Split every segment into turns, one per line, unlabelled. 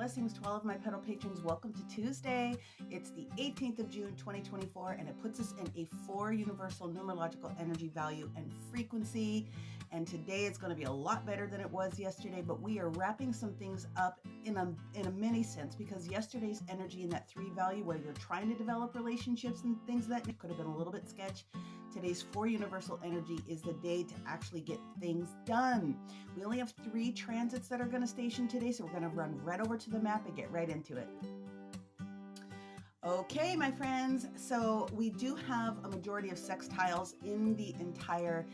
blessings to all of my pedal patrons. Welcome to Tuesday. It's the 18th of June, 2024, and it puts us in a 4 universal numerological energy value and frequency. And today it's going to be a lot better than it was yesterday, but we are wrapping some things up in a mini sense, because yesterday's energy in that 3 value where you're trying to develop relationships and things that could have been a little bit sketch. Today's 4 universal energy is the day to actually get things done. We only have 3 transits that are going to station today, so we're going to run right over to the map and get right into it. Okay, my friends, so we do have a majority of sextiles in the entire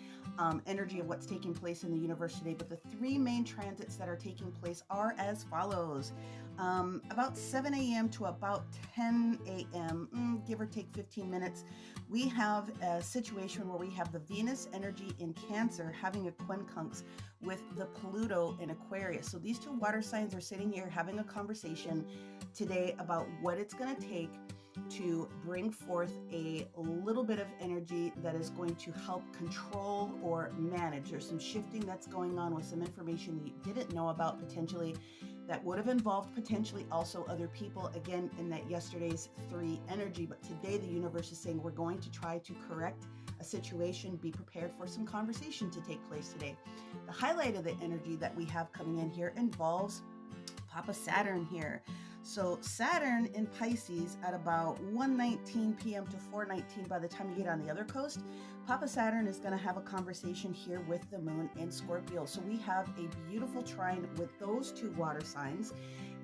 energy of what's taking place in the universe today, but the 3 main transits that are taking place are as follows. About 7 a.m. to about 10 a.m., give or take 15 minutes, we have a situation where we have the Venus energy in Cancer having a quincunx with the Pluto in Aquarius. So these 2 water signs are sitting here having a conversation today about what it's going to take to bring forth a little bit of energy that is going to help control or manage. There's some shifting that's going on with some information that you didn't know about potentially that would have involved potentially also other people, again, in that yesterday's 3 energy. But today the universe is saying we're going to try to correct a situation, be prepared for some conversation to take place today. The highlight of the energy that we have coming in here involves Papa Saturn here. So Saturn in Pisces at about 1:19 p.m. to 4:19 by the time you get on the other coast, Papa Saturn is going to have a conversation here with the moon in Scorpio. So we have a beautiful trine with those 2 water signs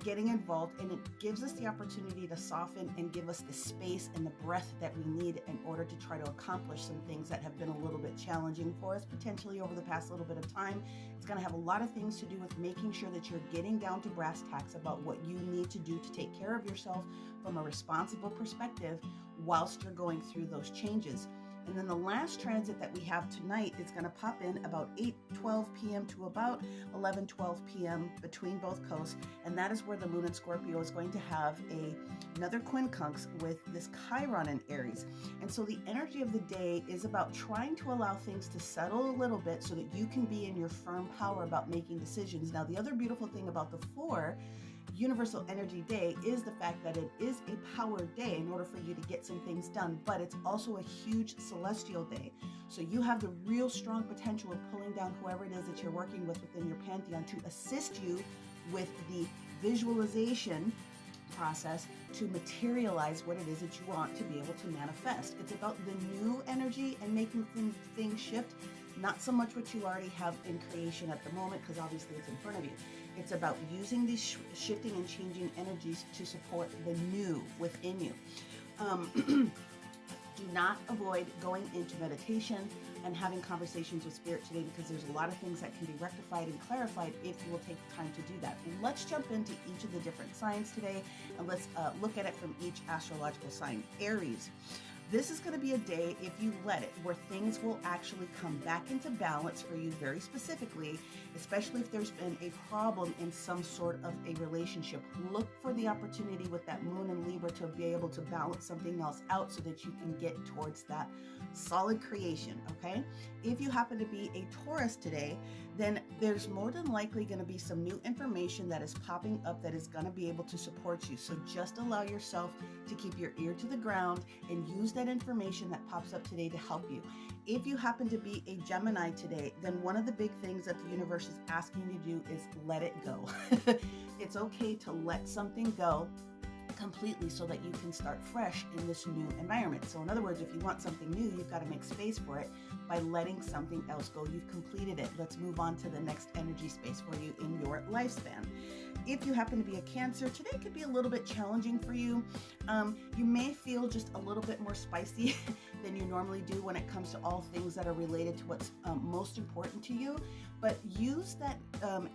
getting involved, and it gives us the opportunity to soften and give us the space and the breath that we need in order to try to accomplish some things that have been a little bit challenging for us potentially over the past little bit of time. It's going to have a lot of things to do with making sure that you're getting down to brass tacks about what you need to do to take care of yourself from a responsible perspective whilst you're going through those changes. And then the last transit that we have tonight is going to pop in about 8:12 p.m. to about 11:12 p.m. between both coasts. And that is where the moon in Scorpio is going to have another quincunx with this Chiron in Aries. And so the energy of the day is about trying to allow things to settle a little bit so that you can be in your firm power about making decisions. Now, the other beautiful thing about the 4 universal energy day is the fact that it is a power day in order for you to get some things done, but it's also a huge celestial day. So you have the real strong potential of pulling down whoever it is that you're working with within your pantheon to assist you with the visualization process to materialize what it is that you want to be able to manifest. It's about the new energy and making things shift, not so much what you already have in creation at the moment, because obviously it's in front of you. It's about using these shifting and changing energies to support the new within you. Do not avoid going into meditation and having conversations with Spirit today, because there's a lot of things that can be rectified and clarified if you will take the time to do that. Let's jump into each of the different signs today, and let's look at it from each astrological sign. Aries. This is going to be a day, if you let it, where things will actually come back into balance for you very specifically, especially if there's been a problem in some sort of a relationship. Look for the opportunity with that moon in Libra to be able to balance something else out so that you can get towards that solid creation, okay? If you happen to be a Taurus today, then there's more than likely going to be some new information that is popping up that is going to be able to support you. So just allow yourself to keep your ear to the ground and use that information that pops up today to help you. If you happen to be a Gemini today, then one of the big things that the universe is asking you to do is let it go. It's okay to let something go completely so that you can start fresh in this new environment. So in other words, if you want something new, you've got to make space for it by letting something else go. You've completed it. Let's move on to the next energy space for you in your lifespan. If you happen to be a Cancer, today could be a little bit challenging for you. You may feel just a little bit more spicy than you normally do when it comes to all things that are related to what's most important to you, but use that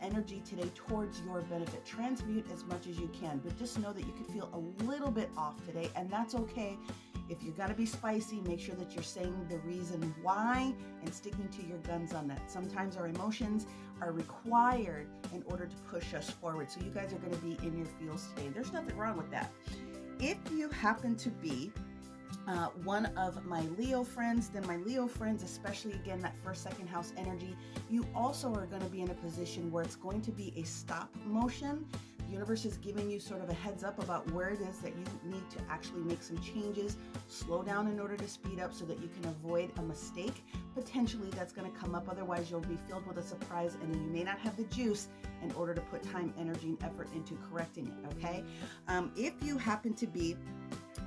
energy today towards your benefit. Transmute as much as you can, but just know that you could feel a little bit off today, and that's okay. If you're going to be spicy, make sure that you're saying the reason why and sticking to your guns on that. Sometimes our emotions are required in order to push us forward. So you guys are going to be in your feels today. There's nothing wrong with that. If you happen to be one of my Leo friends, then my Leo friends, especially again, that first, second house energy, you also are going to be in a position where it's going to be a stop motion The universe is giving you sort of a heads up about where it is that you need to actually make some changes, slow down in order to speed up so that you can avoid a mistake potentially that's going to come up. Otherwise, you'll be filled with a surprise and you may not have the juice in order to put time, energy, and effort into correcting it, okay? If you happen to be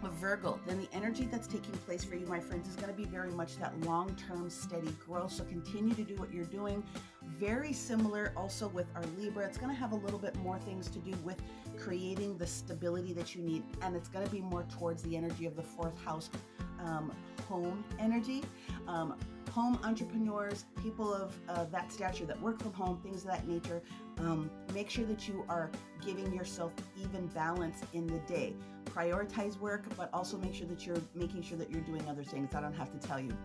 a Virgo, then the energy that's taking place for you, my friends, is going to be very much that long-term steady growth. So continue to do what you're doing. Very similar also with our Libra. It's going to have a little bit more things to do with creating the stability that you need. And it's going to be more towards the energy of the fourth house, home energy. Home entrepreneurs, people of that stature that work from home, things of that nature. Make sure that you are giving yourself even balance in the day. Prioritize work, but also make sure that you're making sure that you're doing other things. I don't have to tell you.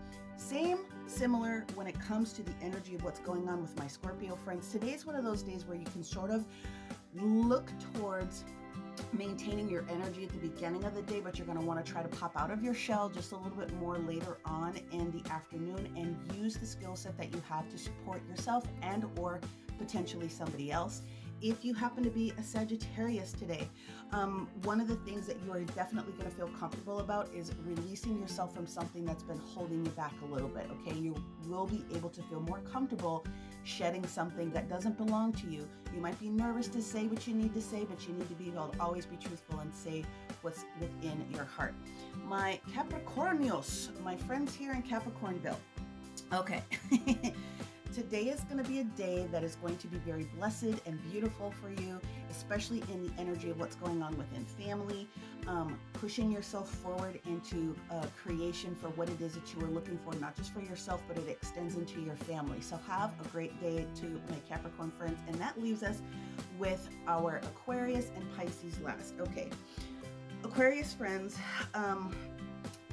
Similar when it comes to the energy of what's going on with my Scorpio friends. Today's one of those days where you can sort of look towards maintaining your energy at the beginning of the day, but you're going to want to try to pop out of your shell just a little bit more later on in the afternoon and use the skill set that you have to support yourself and or potentially somebody else. If you happen to be a Sagittarius today, one of the things that you are definitely going to feel comfortable about is releasing yourself from something that's been holding you back a little bit, okay? You will be able to feel more comfortable shedding something that doesn't belong to you. You might be nervous to say what you need to say, but you need to be able to always be truthful and say what's within your heart. My Capricornios, my friends here in Capricornville. Okay. Today is going to be a day that is going to be very blessed and beautiful for you, especially in the energy of what's going on within family, pushing yourself forward into creation for what it is that you are looking for, not just for yourself, but it extends into your family. So have a great day to my Capricorn friends. And that leaves us with our Aquarius and Pisces last. Okay, Aquarius friends,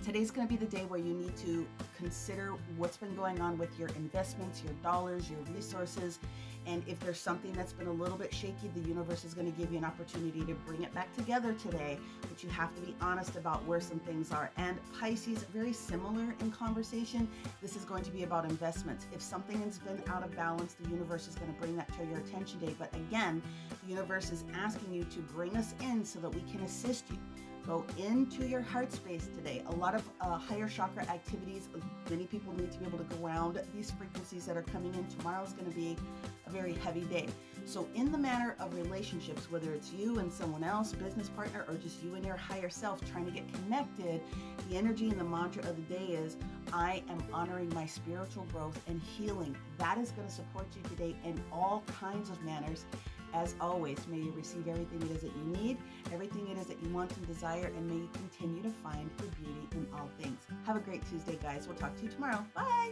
today's going to be the day where you need to consider what's been going on with your investments, your dollars, your resources. And if there's something that's been a little bit shaky, the universe is going to give you an opportunity to bring it back together today. But you have to be honest about where some things are. And Pisces, very similar in conversation. This is going to be about investments. If something has been out of balance, the universe is going to bring that to your attention today. But again, the universe is asking you to bring us in so that we can assist you. Go into your heart space today. A lot of higher chakra activities. Many people need to be able to ground these frequencies that are coming in. Tomorrow is going to be a very heavy day. So in the matter of relationships, whether it's you and someone else, business partner, or just you and your higher self trying to get connected, the energy and the mantra of the day is, I am honoring my spiritual growth and healing. That is going to support you today in all kinds of manners. As always, may you receive everything it is that you need, everything it is that you want and desire, and may you continue to find the beauty in all things. Have a great Tuesday, guys. We'll talk to you tomorrow. Bye.